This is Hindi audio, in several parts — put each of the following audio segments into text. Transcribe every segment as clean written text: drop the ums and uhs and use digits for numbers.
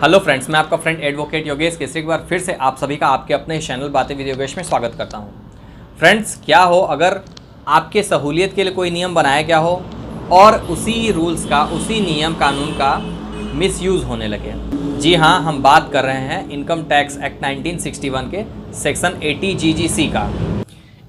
हेलो फ्रेंड्स, मैं आपका फ्रेंड एडवोकेट योगेश केसरी एक बार फिर से आप सभी का आपके अपने चैनल बातें विद योगेश में स्वागत करता हूं। फ्रेंड्स, क्या हो अगर आपके सहूलियत के लिए कोई नियम बनाया गया हो और उसी रूल्स का, उसी नियम कानून का मिसयूज़ होने लगे। जी हाँ, हम बात कर रहे हैं इनकम टैक्स एक्ट 1961 के सेक्शन 80 GGC का।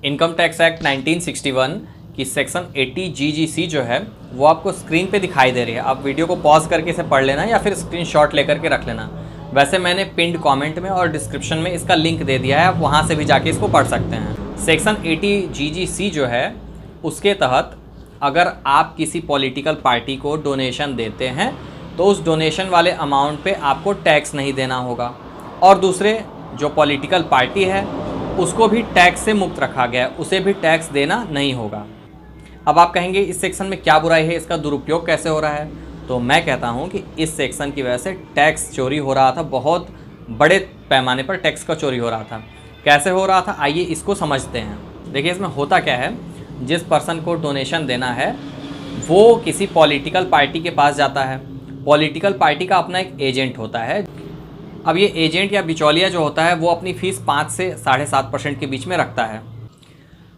इनकम टैक्स एक्ट 1961 कि सेक्शन 80 GGC जो है वो आपको स्क्रीन पे दिखाई दे रही है। आप वीडियो को पॉज करके इसे पढ़ लेना या फिर स्क्रीनशॉट लेकर के रख लेना। वैसे मैंने पिंड कमेंट में और डिस्क्रिप्शन में इसका लिंक दे दिया है, आप वहाँ से भी जाके इसको पढ़ सकते हैं। सेक्शन 80 GGC जो है उसके तहत अगर आप किसी पॉलिटिकल पार्टी को डोनेशन देते हैं तो उस डोनेशन वाले अमाउंट पे आपको टैक्स नहीं देना होगा, और दूसरे जो पॉलिटिकल पार्टी है उसको भी टैक्स से मुक्त रखा गया है, उसे भी टैक्स देना नहीं होगा। अब आप कहेंगे इस सेक्शन में क्या बुराई है, इसका दुरुपयोग कैसे हो रहा है? तो मैं कहता हूं कि इस सेक्शन की वजह से टैक्स चोरी हो रहा था, बहुत बड़े पैमाने पर टैक्स का चोरी हो रहा था। कैसे हो रहा था, आइए इसको समझते हैं। देखिए इसमें होता क्या है, जिस पर्सन को डोनेशन देना है वो किसी पॉलिटिकल पार्टी के पास जाता है। पॉलिटिकल पार्टी का अपना एक एजेंट होता है। अब ये एजेंट या बिचौलिया जो होता है वो अपनी फ़ीस 5 से 7.5% के बीच में रखता है।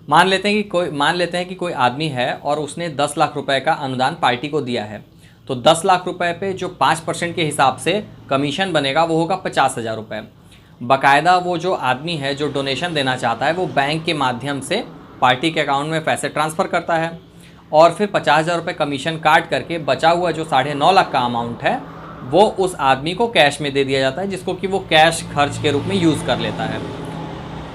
मान लेते हैं कि कोई आदमी है और उसने 10 लाख रुपए का अनुदान पार्टी को दिया है, तो 10 लाख रुपए पे जो 5% के हिसाब से कमीशन बनेगा वो होगा 50,000 रुपये। बाकायदा वो जो आदमी है जो डोनेशन देना चाहता है वो बैंक के माध्यम से पार्टी के अकाउंट में पैसे ट्रांसफ़र करता है और फिर 50,000 रुपये कमीशन काट करके बचा हुआ जो 9.5 लाख का अमाउंट है वो उस आदमी को कैश में दे दिया जाता है, जिसको कि वो कैश खर्च के रूप में यूज़ कर लेता है।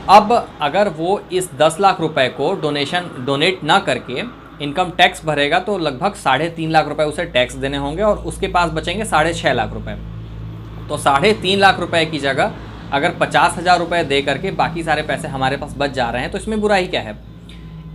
अब अगर वो इस 10 लाख रुपए को डोनेट ना करके इनकम टैक्स भरेगा तो लगभग 3.5 लाख रुपए उसे टैक्स देने होंगे और उसके पास बचेंगे 6.5 लाख रुपए। तो 3.5 लाख रुपए की जगह अगर 50,000 रुपये दे करके बाकी सारे पैसे हमारे पास बच जा रहे हैं तो इसमें बुराई क्या है?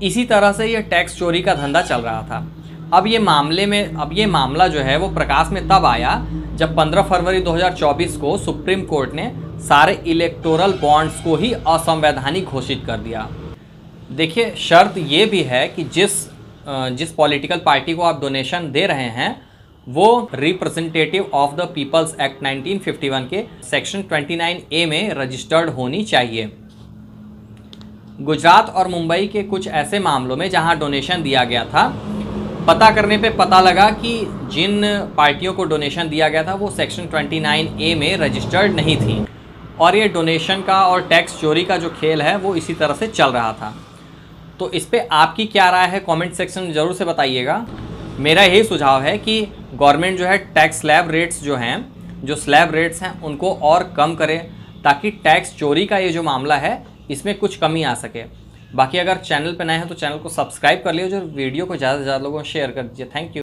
इसी तरह से ये टैक्स चोरी का धंधा चल रहा था। अब ये मामला जो है वो प्रकाश में तब आया जब 15 फरवरी 2024 को सुप्रीम कोर्ट ने सारे इलेक्टोरल बॉन्ड्स को ही असंवैधानिक घोषित कर दिया। देखिए, शर्त ये भी है कि जिस पॉलिटिकल पार्टी को आप डोनेशन दे रहे हैं वो representative of the people's act 1951 के सेक्शन 29A में रजिस्टर्ड होनी चाहिए। गुजरात और मुंबई के कुछ ऐसे मामलों में जहां डोनेशन दिया गया था, पता करने पे पता लगा कि जिन पार्टियों को डोनेशन दिया गया था वो सेक्शन 29A में रजिस्टर्ड नहीं थी, और ये डोनेशन का और टैक्स चोरी का जो खेल है वो इसी तरह से चल रहा था। तो इस पे आपकी क्या राय है, कमेंट सेक्शन में ज़रूर से बताइएगा। मेरा यही सुझाव है कि गवर्नमेंट जो है टैक्स स्लैब रेट्स हैं उनको और कम करे, ताकि टैक्स चोरी का ये जो मामला है इसमें कुछ कमी आ सके। बाकी अगर चैनल पर नए हैं तो चैनल को सब्सक्राइब कर लियो, जो वीडियो को ज़्यादा से ज़्यादा लोगों को शेयर कर दीजिए। Thank you.